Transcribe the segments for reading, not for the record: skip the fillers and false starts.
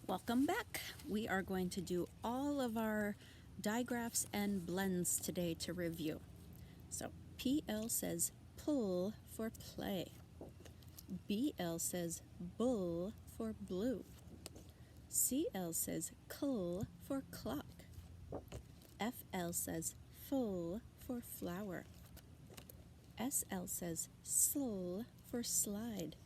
Welcome back. We are going to do all of our digraphs and blends today to review. So PL says pull for play. BL says bull for blue. CL says cull for clock. FL says full for flower. SL says slull for slide.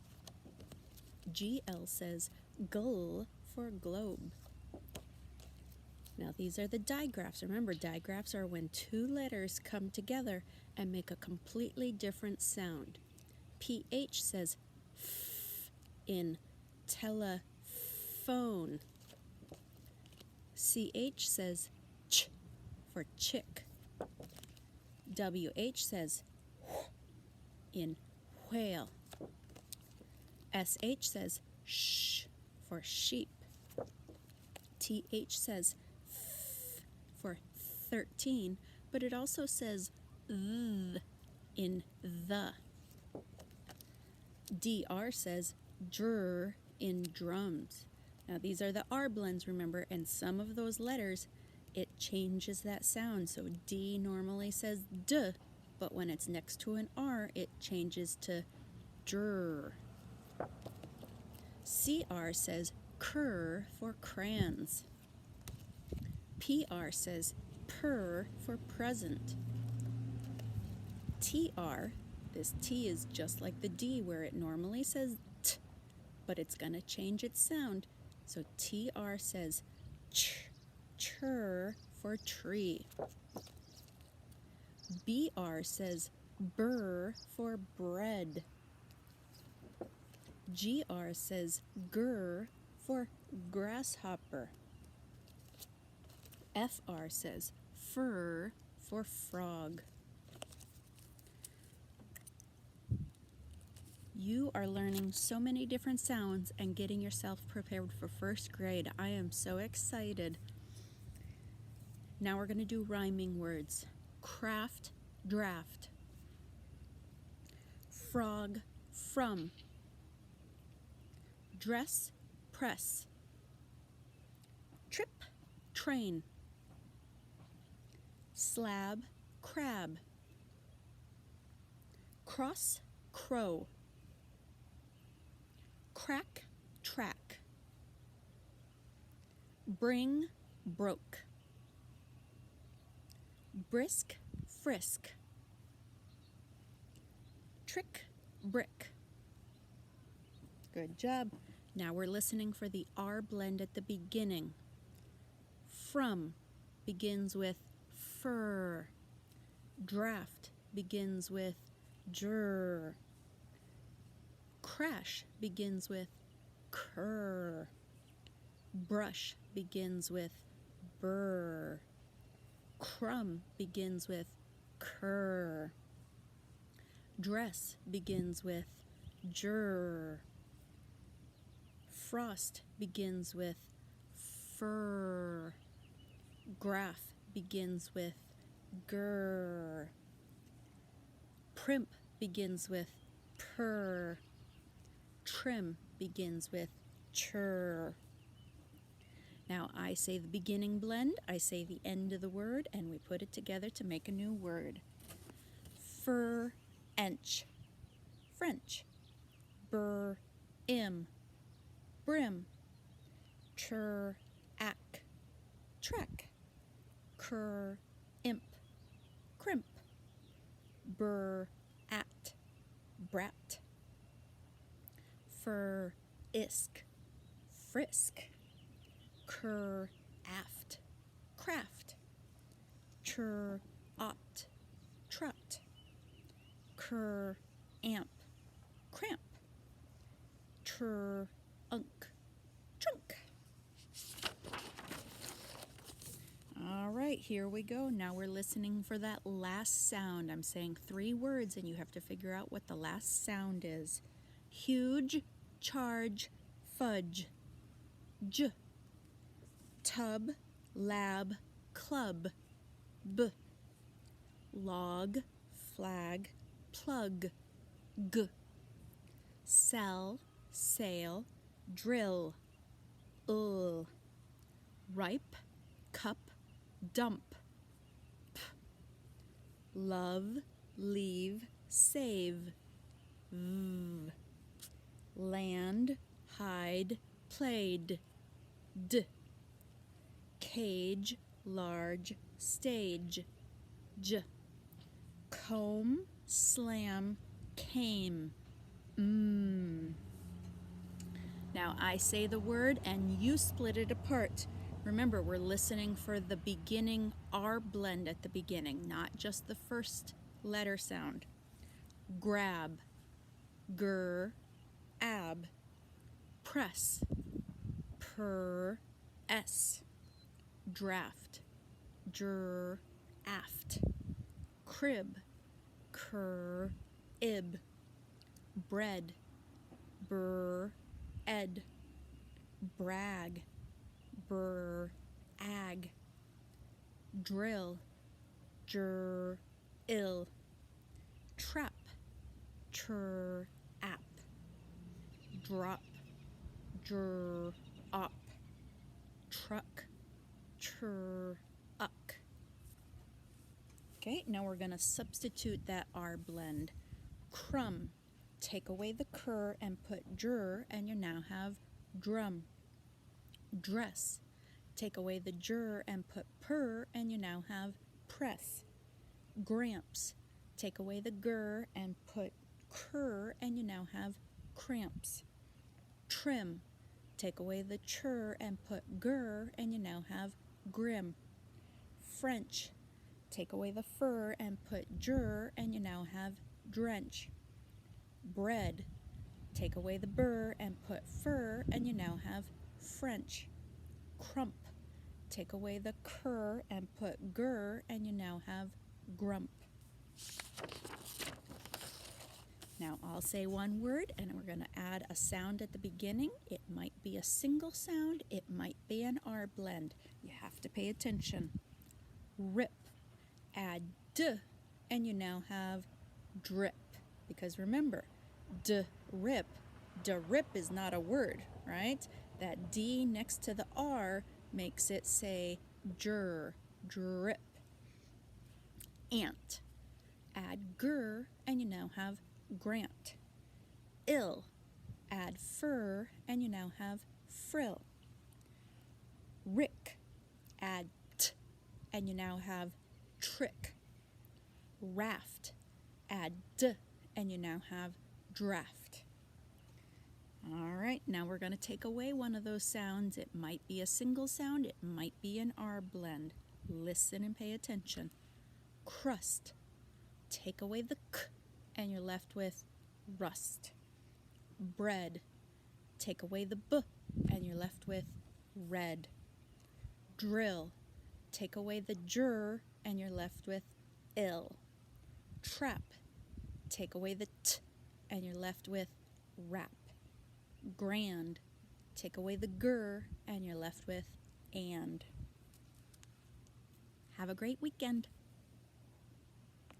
GL says gull for globe. Now these are the digraphs. Remember, digraphs are when two letters come together and make a completely different sound. PH says f in telephone. CH says ch for chick. WH says wh in whale. SH says sh for sheep. TH says f for 13, but it also says th in the. DR says dr in drums. Now these are the R blends, remember, and some of those letters, it changes that sound. So D normally says d, but when it's next to an R, it changes to dr. CR says cur for crayons. PR says per for present. TR, this T is just like the D where it normally says t, but it's going to change its sound. So TR says ch, chur for tree. BR says burr for bread. GR says gur for grasshopper. FR says fur for frog. You are learning so many different sounds and getting yourself prepared for first grade. I am so excited. Now we're going to do rhyming words. Craft, draft. Frog, from. Dress, press. Trip, train. Slab, crab. Cross, crow. Crack, track. Bring, broke. Brisk, frisk. Trick, brick. Good job. Now we're listening for the R blend at the beginning. From begins with fur. Draft begins with jur. Crash begins with cur. Brush begins with burr. Crumb begins with cur. Dress begins with jur. Frost begins with fur. Graph begins with gur. Primp begins with purr. Trim begins with chur. Now I say the beginning blend, I say the end of the word, and we put it together to make a new word. Fur-ench, French. Brim, brim. Chur-ack, track. Cur-imp, crimp. Bur-at, brat. Fur-isk, frisk. Cur-aft, craft. Chur-opt, trot. Cur-amp, cramp. Trunk, trunk. All right, here we go. Now we're listening for that last sound. I'm saying 3 words and you have to figure out what the last sound is. Huge, charge, fudge. J. Tub, lab, club. B. Log, flag, plug. G. Sell, sail, drill. Ripe, cup, dump. P. Love, leave, save. V. Land, hide, played. D. Cage, large, stage. J. Comb, slam, came. Now I say the word and you split it apart. Remember, we're listening for the beginning R blend at the beginning, not just the first letter sound. Grab, gur, ab. Press, per, s. Draft, dr, aft. Crib, cur, ib. Bread, br, ed. Brag, br, ag. Drill, jr, ill. Trap, tr, ap. Drop, dr, op. Truck, tr, uck. Okay, now we're going to substitute that R blend. Crumb, take away the cur and put dr, and you now have drum. Dress, take away the jr and put per, and you now have press. Gramps, take away the gur and put cur, and you now have cramps. Trim, take away the chur and put gur, and you now have grim. French, take away the fur and put jr, and you now have drench. Bread, take away the burr and put fur, and you now have French. Crump, take away the cur and put gur, and you now have grump. Now I'll say one word and we're going to add a sound at the beginning. It might be a single sound, it might be an R blend. You have to pay attention. Rip, add d, and you now have drip. Because remember, drip is not a word, right? That D next to the R makes it say drip. Ant, add gur, and you now have grant. Ill, add fur, and you now have frill. Rick, add t, and you now have trick. Raft, add d, and you now have draft. All right, now we're going to take away one of those sounds. It might be a single sound, it might be an R blend. Listen and pay attention. Crust, take away the k, and you're left with rust. Bread, take away the b, and you're left with red. Drill, take away the jr, and you're left with ill. Trap, take away the t, and you're left with rap. Grand, take away the gur, and you're left with and. Have a great weekend.